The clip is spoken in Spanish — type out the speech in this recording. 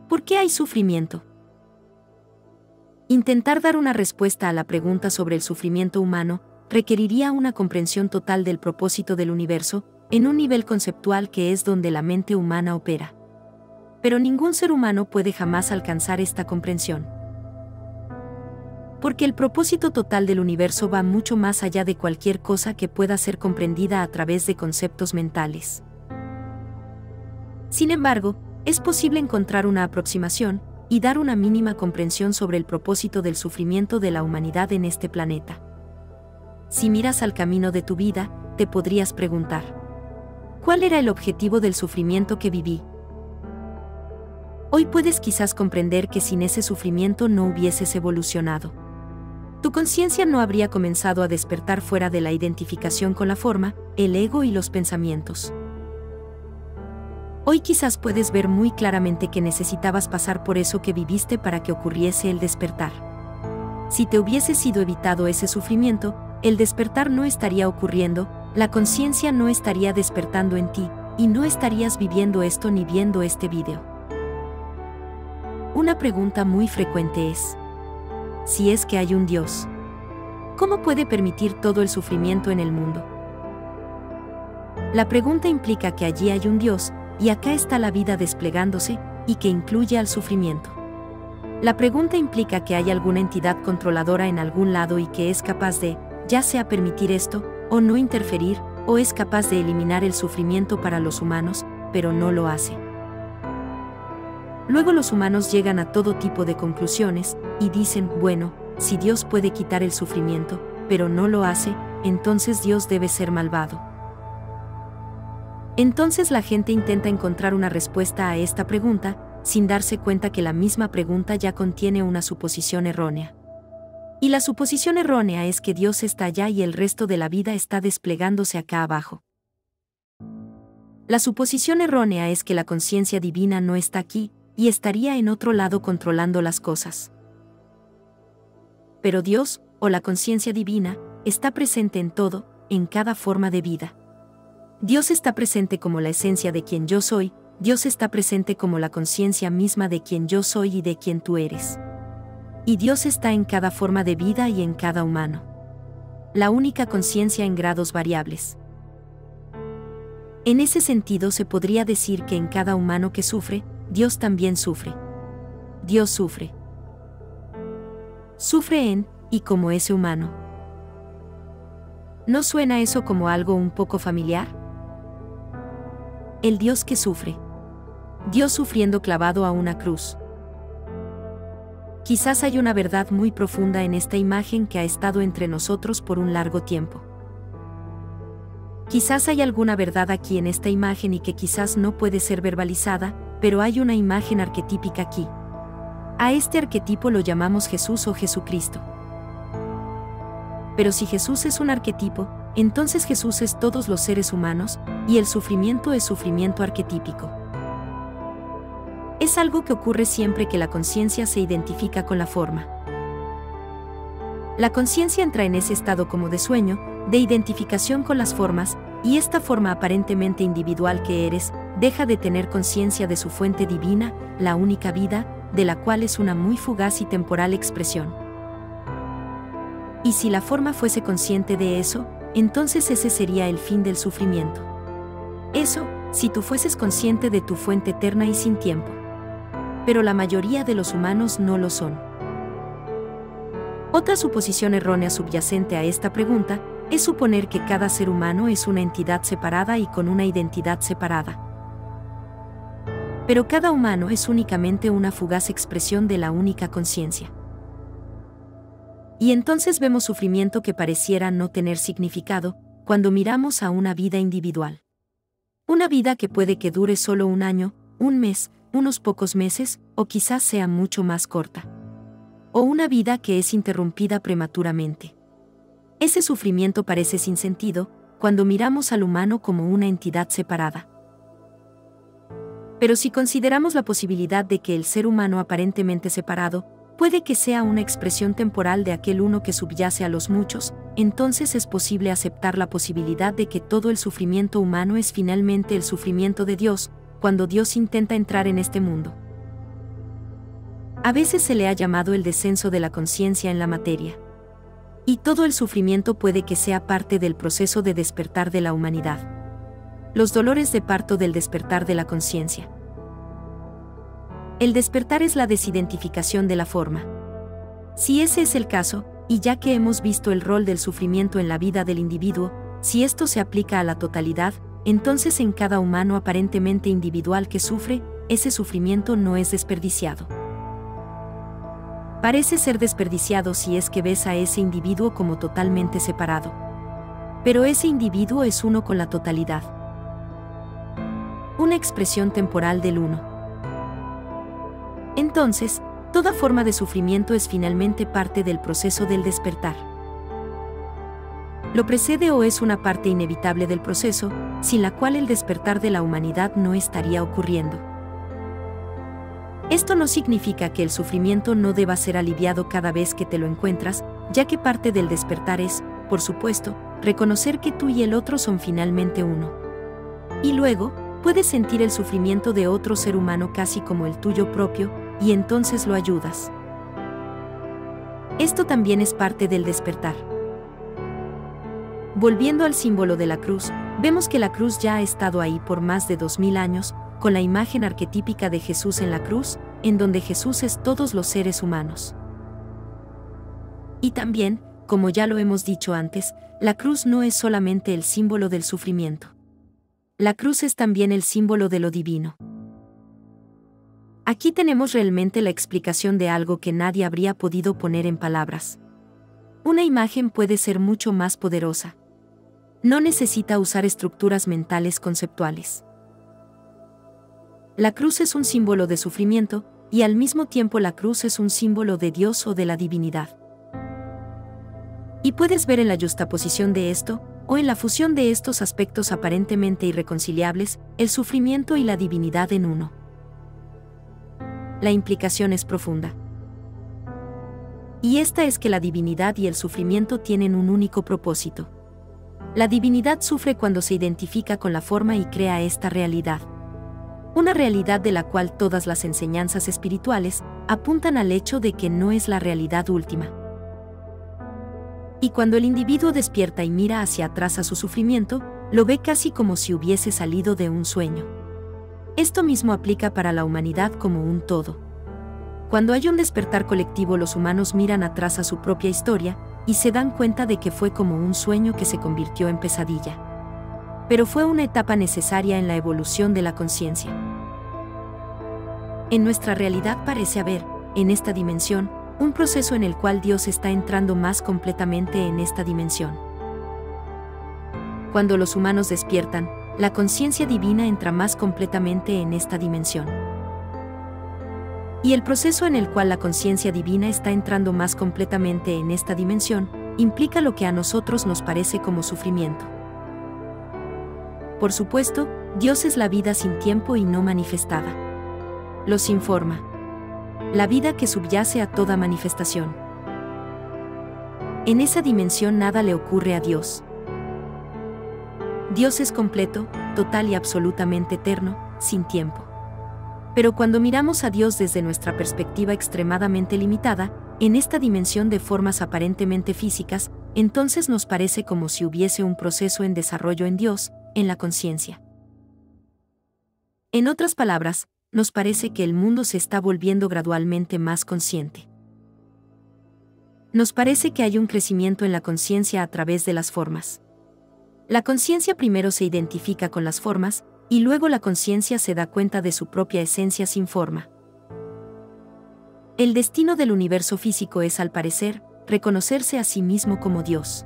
¿Por qué hay sufrimiento? Intentar dar una respuesta a la pregunta sobre el sufrimiento humano requeriría una comprensión total del propósito del universo, en un nivel conceptual que es donde la mente humana opera. Pero ningún ser humano puede jamás alcanzar esta comprensión. Porque el propósito total del universo va mucho más allá de cualquier cosa que pueda ser comprendida a través de conceptos mentales. Sin embargo, es posible encontrar una aproximación y dar una mínima comprensión sobre el propósito del sufrimiento de la humanidad en este planeta. Si miras al camino de tu vida, te podrías preguntar: ¿cuál era el objetivo del sufrimiento que viví? Hoy puedes quizás comprender que sin ese sufrimiento no hubieses evolucionado. Tu conciencia no habría comenzado a despertar fuera de la identificación con la forma, el ego y los pensamientos. Hoy quizás puedes ver muy claramente que necesitabas pasar por eso que viviste para que ocurriese el despertar. Si te hubiese sido evitado ese sufrimiento, el despertar no estaría ocurriendo, la conciencia no estaría despertando en ti, y no estarías viviendo esto ni viendo este video. Una pregunta muy frecuente es: si es que hay un Dios, ¿cómo puede permitir todo el sufrimiento en el mundo? La pregunta implica que allí hay un Dios, y acá está la vida desplegándose, y que incluye al sufrimiento. La pregunta implica que hay alguna entidad controladora en algún lado y que es capaz de, ya sea permitir esto, o no interferir, o es capaz de eliminar el sufrimiento para los humanos, pero no lo hace. Luego los humanos llegan a todo tipo de conclusiones, y dicen: bueno, si Dios puede quitar el sufrimiento, pero no lo hace, entonces Dios debe ser malvado. Entonces la gente intenta encontrar una respuesta a esta pregunta, sin darse cuenta que la misma pregunta ya contiene una suposición errónea. Y la suposición errónea es que Dios está allá y el resto de la vida está desplegándose acá abajo. La suposición errónea es que la conciencia divina no está aquí, y estaría en otro lado controlando las cosas. Pero Dios, o la conciencia divina, está presente en todo, en cada forma de vida. Dios está presente como la esencia de quien yo soy, Dios está presente como la conciencia misma de quien yo soy y de quien tú eres. Y Dios está en cada forma de vida y en cada humano. La única conciencia en grados variables. En ese sentido se podría decir que en cada humano que sufre, Dios también sufre. Dios sufre. Sufre en, y como ese humano. ¿No suena eso como algo un poco familiar? El Dios que sufre. Dios sufriendo clavado a una cruz. Quizás hay una verdad muy profunda en esta imagen que ha estado entre nosotros por un largo tiempo. Quizás hay alguna verdad aquí en esta imagen y que quizás no puede ser verbalizada, pero hay una imagen arquetípica aquí. A este arquetipo lo llamamos Jesús o Jesucristo. Pero si Jesús es un arquetipo, entonces Jesús es todos los seres humanos, y el sufrimiento es sufrimiento arquetípico. Es algo que ocurre siempre que la conciencia se identifica con la forma. La conciencia entra en ese estado como de sueño, de identificación con las formas, y esta forma aparentemente individual que eres, deja de tener conciencia de su fuente divina, la única vida, de la cual es una muy fugaz y temporal expresión. Y si la forma fuese consciente de eso, entonces ese sería el fin del sufrimiento. Eso, si tú fueses consciente de tu fuente eterna y sin tiempo. Pero la mayoría de los humanos no lo son. Otra suposición errónea subyacente a esta pregunta es suponer que cada ser humano es una entidad separada y con una identidad separada. Pero cada humano es únicamente una fugaz expresión de la única conciencia. Y entonces vemos sufrimiento que pareciera no tener significado cuando miramos a una vida individual. Una vida que puede que dure solo un año, un mes, unos pocos meses, o quizás sea mucho más corta. O una vida que es interrumpida prematuramente. Ese sufrimiento parece sin sentido cuando miramos al humano como una entidad separada. Pero si consideramos la posibilidad de que el ser humano aparentemente separado puede que sea una expresión temporal de aquel uno que subyace a los muchos, entonces es posible aceptar la posibilidad de que todo el sufrimiento humano es finalmente el sufrimiento de Dios, cuando Dios intenta entrar en este mundo. A veces se le ha llamado el descenso de la conciencia en la materia. Y todo el sufrimiento puede que sea parte del proceso de despertar de la humanidad. Los dolores de parto del despertar de la conciencia. El despertar es la desidentificación de la forma. Si ese es el caso, y ya que hemos visto el rol del sufrimiento en la vida del individuo, si esto se aplica a la totalidad, entonces en cada humano aparentemente individual que sufre, ese sufrimiento no es desperdiciado. Parece ser desperdiciado si es que ves a ese individuo como totalmente separado. Pero ese individuo es uno con la totalidad. Una expresión temporal del uno. Entonces, toda forma de sufrimiento es finalmente parte del proceso del despertar. Lo precede o es una parte inevitable del proceso, sin la cual el despertar de la humanidad no estaría ocurriendo. Esto no significa que el sufrimiento no deba ser aliviado cada vez que te lo encuentras, ya que parte del despertar es, por supuesto, reconocer que tú y el otro son finalmente uno. Y luego, puedes sentir el sufrimiento de otro ser humano casi como el tuyo propio, y entonces lo ayudas. Esto también es parte del despertar. Volviendo al símbolo de la cruz, vemos que la cruz ya ha estado ahí por más de 2000 años, con la imagen arquetípica de Jesús en la cruz, en donde Jesús es todos los seres humanos. Y también, como ya lo hemos dicho antes, la cruz no es solamente el símbolo del sufrimiento. La cruz es también el símbolo de lo divino. Aquí tenemos realmente la explicación de algo que nadie habría podido poner en palabras. Una imagen puede ser mucho más poderosa. No necesita usar estructuras mentales conceptuales. La cruz es un símbolo de sufrimiento, y al mismo tiempo la cruz es un símbolo de Dios o de la divinidad. Y puedes ver en la yuxtaposición de esto, o en la fusión de estos aspectos aparentemente irreconciliables, el sufrimiento y la divinidad en uno. La implicación es profunda. Y esta es que la divinidad y el sufrimiento tienen un único propósito. La divinidad sufre cuando se identifica con la forma y crea esta realidad. Una realidad de la cual todas las enseñanzas espirituales apuntan al hecho de que no es la realidad última. Y cuando el individuo despierta y mira hacia atrás a su sufrimiento, lo ve casi como si hubiese salido de un sueño. Esto mismo aplica para la humanidad como un todo. Cuando hay un despertar colectivo, los humanos miran atrás a su propia historia y se dan cuenta de que fue como un sueño que se convirtió en pesadilla. Pero fue una etapa necesaria en la evolución de la conciencia. En nuestra realidad parece haber, en esta dimensión, un proceso en el cual Dios está entrando más completamente en esta dimensión. Cuando los humanos despiertan, la conciencia divina entra más completamente en esta dimensión. Y el proceso en el cual la conciencia divina está entrando más completamente en esta dimensión, implica lo que a nosotros nos parece como sufrimiento. Por supuesto, Dios es la vida sin tiempo y no manifestada. Los informa. La vida que subyace a toda manifestación. En esa dimensión nada le ocurre a Dios. Dios es completo, total y absolutamente eterno, sin tiempo. Pero cuando miramos a Dios desde nuestra perspectiva extremadamente limitada, en esta dimensión de formas aparentemente físicas, entonces nos parece como si hubiese un proceso en desarrollo en Dios, en la conciencia. En otras palabras, nos parece que el mundo se está volviendo gradualmente más consciente. Nos parece que hay un crecimiento en la conciencia a través de las formas. La conciencia primero se identifica con las formas, y luego la conciencia se da cuenta de su propia esencia sin forma. El destino del universo físico es, al parecer, reconocerse a sí mismo como Dios.